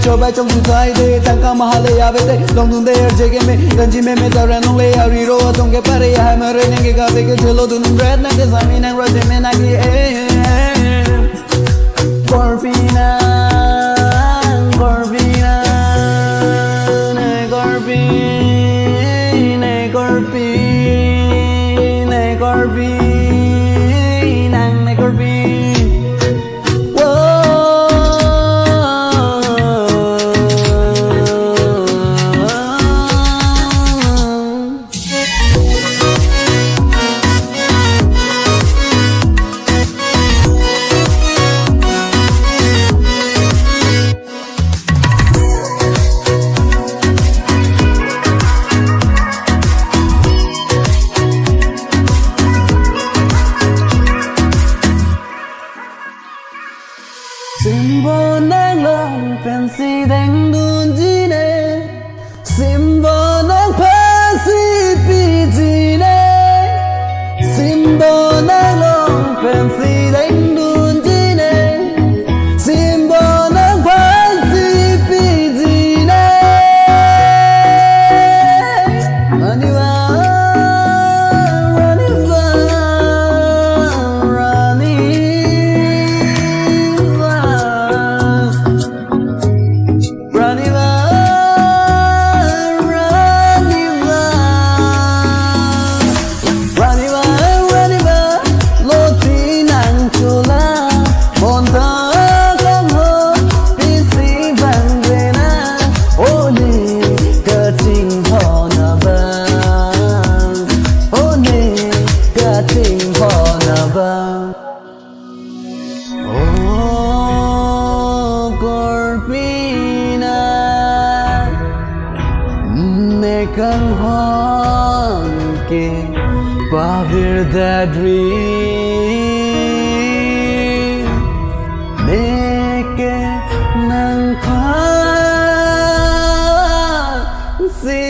Choba trong tu thai de tangka mahale ave de long dun de jege me ganji me taran long le ari ro tong ke pare ha mare ne ke ga de ke chelo dun red na ke zami na ro de me na ki Corpina Corpina ne Corpi ne Corpi ne Corpi nang ne Corpi Simbo nang long pensi deng dun jine Simbo nang pensi pi jine Simbo nang long pensi deng dun jine Simbo nang pensi pi jine Maniwa Kang hon ke pavir dadri neke nang khan si